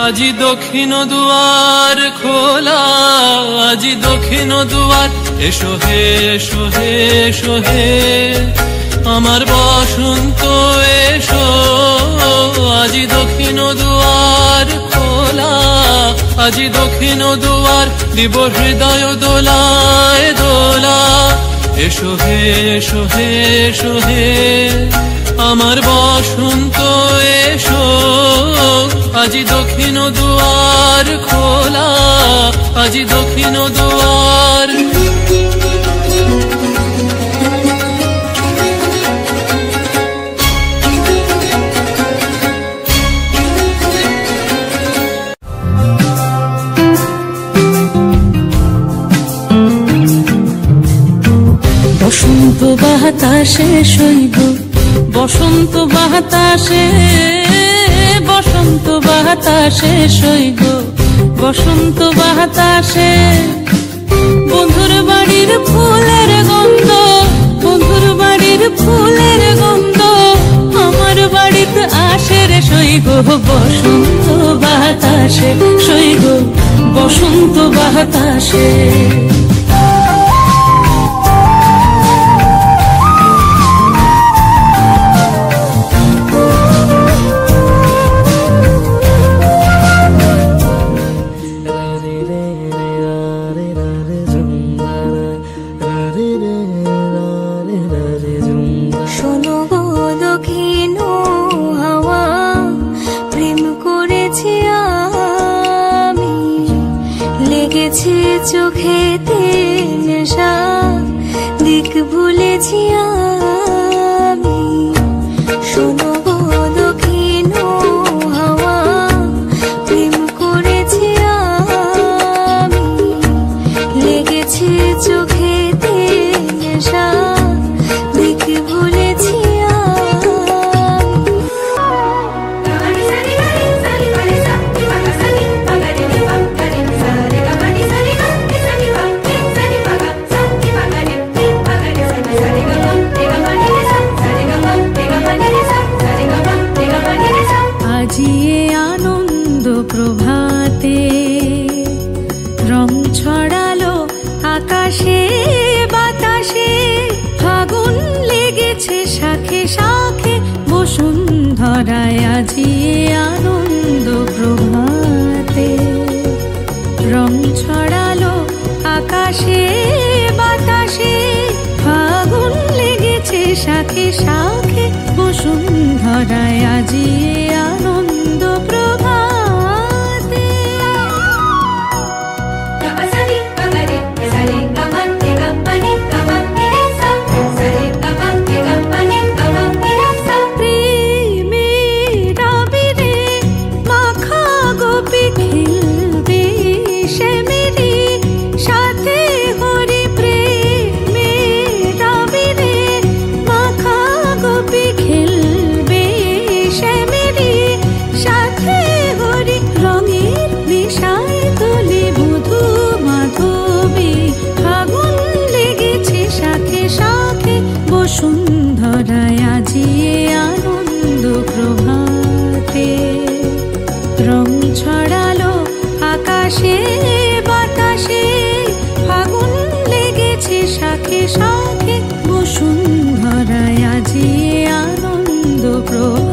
আজি দক্ষিণ দুয়ার খোলা, আজি দক্ষিণ দুয়ার, এসো হে এসো হে এসো হে আমার বসন্ত এসো। আজি দক্ষিণ দুয়ার খোলা, আজি দক্ষিণ দুয়ার, দিব হৃদয় দোলায় দোলা। এসো হে এসো হে এসো হে আমার বসন্ত এসো। আজি দক্ষিণ দুয়ার খোলা, আজি দক্ষিণ দুয়ার। বসন্ত বাতাসে শৈব, বসন্ত বাতাসে, বসন্ত বাতাসে শৈব, বসন্ত বাতাসে। বন্ধুর বাড়ির ফুলের গন্ধ, বন্ধুর বাড়ির ফুলের গন্ধ আমার বাড়িতে আসে রে শৈব। বসন্ত বাতাসে শৈব, বসন্ত বাতাসে। চোখেতে নেশা, দিক ভুলেছি আমি। শোনো গো দক্ষিণ হাওয়া, প্রেম করেছি আমি। লেগেছে চোখেতে নেশা, দিক ভুলেছি প্রভাতে। রং ছড়ালো আকাশে বাতাসে, ফাগুন লেগেছে শাখে শাখে বসুন্ধরায়। আজি আনন্দ প্রভাতে। রং ছড়ালো আকাশে বাতাসে, ফাগুন লেগেছে শাখে শাখে বসুন্ধরায়। আজি আনন্দ প্রভাতে। বসুন্ধরায় আজি আনন্দ প্রভাতে। রং ছড়ালো আকাশে বাতাসে, ফাগুন লেগেছে শাখে শাখে বসুন্ধরায়। আজি আনন্দ প্রভাতে।